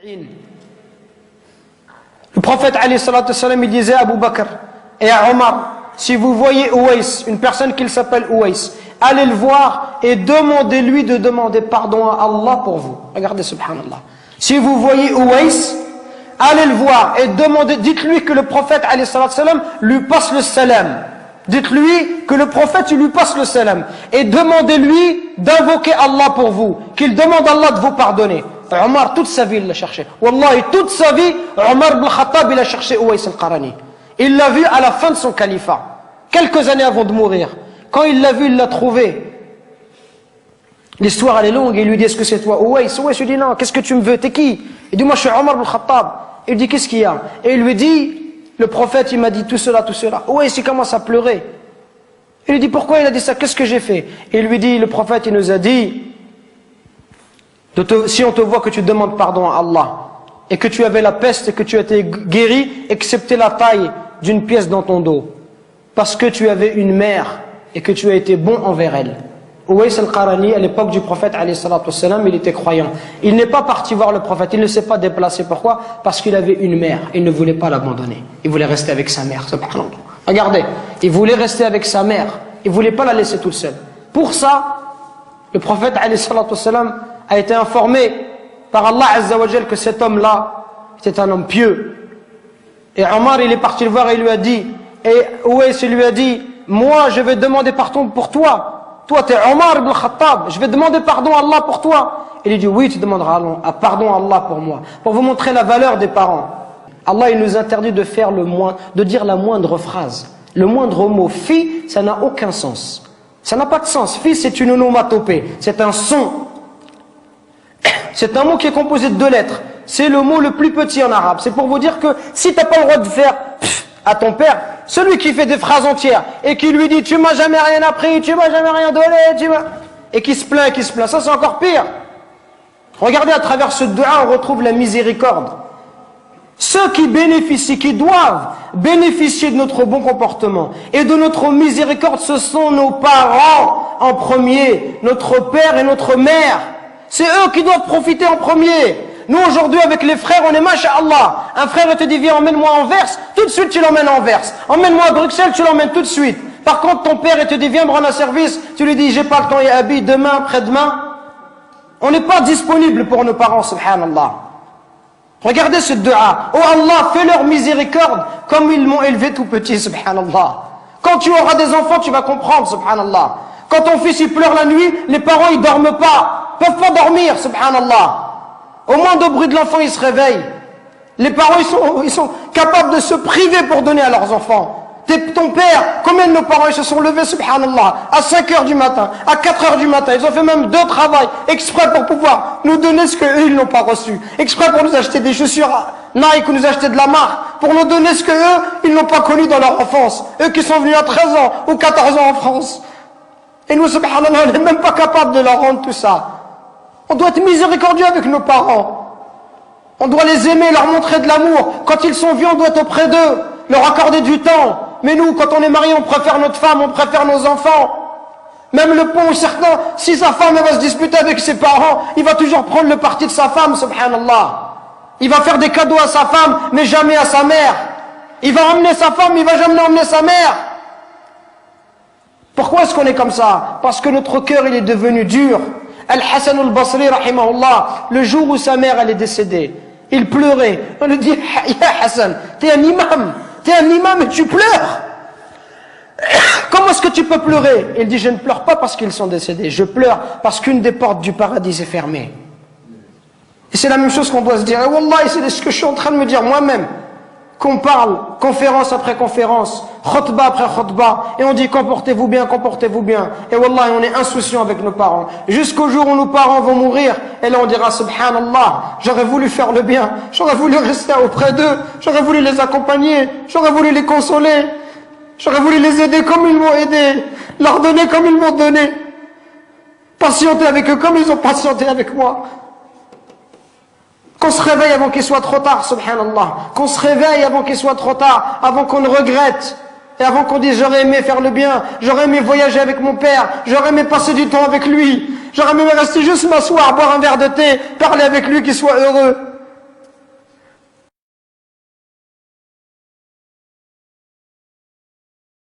Le prophète alayhi salatu wassalam, il disait à Abu Bakr et à Omar, si vous voyez Ouais, une personne qui s'appelle Ouais, allez le voir et demandez-lui de demander pardon à Allah pour vous. Regardez, subhanallah. Si vous voyez Ouais, allez le voir et demandez, dites-lui que le prophète alayhi salatu wassalam lui passe le salam. Dites-lui que le prophète lui passe le salam et demandez-lui d'invoquer Allah pour vous, qu'il demande à Allah de vous pardonner. Omar, toute sa vie, il l'a cherché. Wallahi, toute sa vie, Omar ibn Khattab, il a cherché Ouais al-Qarani. Il l'a vu à la fin de son califat, quelques années avant de mourir. Quand il l'a vu, il l'a trouvé. L'histoire, elle est longue. Il lui dit, est-ce que c'est toi, Ouais? Ouais lui dit, non, qu'est-ce que tu me veux? T'es qui? Il dit, moi, je suis Omar ibn Khattab. Il dit, qu'est-ce qu'il y a? Et il lui dit, le prophète, il m'a dit tout cela, tout cela. Ouais, il commence à pleurer. Il lui dit, pourquoi il a dit ça? Qu'est-ce que j'ai fait? Et il lui dit, le prophète, il nous a dit, si on te voit que tu demandes pardon à Allah, et que tu avais la peste et que tu as été guéri, excepté la taille d'une pièce dans ton dos, parce que tu avais une mère et que tu as été bon envers elle. Ouais al-Qarani, à l'époque du prophète, alayhi salatu wassalam, il était croyant. Il n'est pas parti voir le prophète, il ne s'est pas déplacé. Pourquoi? Parce qu'il avait une mère, il ne voulait pas l'abandonner. Il voulait rester avec sa mère, subhanallah. Regardez, il voulait rester avec sa mère, il ne voulait pas la laisser toute seule. Pour ça, le prophète, alayhi salatu wassalam, a été informé par Allah Azza wa Jal que cet homme-là était un homme pieux. Et Omar, il est parti le voir et il lui a dit, et Ouais, il lui a dit, moi, je vais demander pardon pour toi. Toi, tu es Omar ibn Khattab, je vais demander pardon à Allah pour toi. Il lui dit, oui, tu demanderas pardon à Allah pour moi. Pour vous montrer la valeur des parents. Allah, il nous interdit de faire de dire la moindre phrase. Le moindre mot. Fi, ça n'a aucun sens. Ça n'a pas de sens. Fi, c'est une onomatopée. C'est un son. C'est un mot qui est composé de 2 lettres. C'est le mot le plus petit en arabe. C'est pour vous dire que si tu n'as pas le droit de faire à ton père, celui qui fait des phrases entières et qui lui dit tu m'as jamais rien appris, tu m'as jamais rien donné, et qui se plaint, ça c'est encore pire. Regardez, à travers ce dua, on retrouve la miséricorde. Ceux qui bénéficient, qui doivent bénéficier de notre bon comportement et de notre miséricorde, ce sont nos parents en premier, notre père et notre mère. C'est eux qui doivent profiter en premier. Nous aujourd'hui avec les frères, on est masha'Allah. Un frère te dit viens, emmène-moi à Anvers, tout de suite tu l'emmènes à Anvers. Emmène-moi à Bruxelles, tu l'emmènes tout de suite. Par contre ton père te dit viens me rendre un service, tu lui dis j'ai pas le temps, ya abi, demain, après-demain. On n'est pas disponible pour nos parents, subhanallah. Regardez ce dua. Oh Allah, fais leur miséricorde comme ils m'ont élevé tout petit, subhanallah. Quand tu auras des enfants, tu vas comprendre, subhanallah. Quand ton fils il pleure la nuit, les parents ils dorment pas, peuvent pas dormir, subhanallah. Au moindre bruit de l'enfant, ils se réveillent. Les parents, ils sont capables de se priver pour donner à leurs enfants. Ton père, combien de nos parents ils se sont levés, subhanallah, à 5 heures du matin, à 4 heures du matin. Ils ont fait même 2 travails, exprès pour pouvoir nous donner ce qu'eux, ils n'ont pas reçu. Exprès pour nous acheter des chaussures Nike ou nous acheter de la marque. Pour nous donner ce qu'eux, ils n'ont pas connu dans leur enfance. Eux qui sont venus à 13 ans ou 14 ans en France. Et nous, subhanallah, on n'est même pas capable de leur rendre tout ça. On doit être miséricordieux avec nos parents. On doit les aimer, leur montrer de l'amour. Quand ils sont vieux, on doit être auprès d'eux, leur accorder du temps. Mais nous, quand on est marié, on préfère notre femme, on préfère nos enfants. Même le pauvre, certain, si sa femme elle va se disputer avec ses parents, il va toujours prendre le parti de sa femme, subhanallah. Il va faire des cadeaux à sa femme, mais jamais à sa mère. Il va emmener sa femme, il va jamais emmener sa mère. Pourquoi est-ce qu'on est comme ça? Parce que notre cœur, il est devenu dur. Al-Hassan al-Basri, rahimahullah, le jour où sa mère elle est décédée, il pleurait. On lui dit, ya Hassan, t'es un imam et tu pleures. Comment est-ce que tu peux pleurer? Il dit, je ne pleure pas parce qu'ils sont décédés, je pleure parce qu'une des portes du paradis est fermée. Et c'est la même chose qu'on doit se dire. Et Wallah, c'est ce que je suis en train de me dire moi-même. Qu'on parle, conférence après conférence, khutbah après khutbah, et on dit comportez-vous bien, comportez-vous bien. Et wallah, on est insouciant avec nos parents. Jusqu'au jour où nos parents vont mourir, et là on dira subhanallah, j'aurais voulu faire le bien, j'aurais voulu rester auprès d'eux, j'aurais voulu les accompagner, j'aurais voulu les consoler, j'aurais voulu les aider comme ils m'ont aidé, leur donner comme ils m'ont donné, patienter avec eux comme ils ont patienté avec moi. Qu'on se réveille avant qu'il soit trop tard, subhanallah. Qu'on se réveille avant qu'il soit trop tard, avant qu'on ne regrette. Et avant qu'on dise j'aurais aimé faire le bien, j'aurais aimé voyager avec mon père, j'aurais aimé passer du temps avec lui, j'aurais aimé rester juste m'asseoir, boire un verre de thé, parler avec lui, qu'il soit heureux.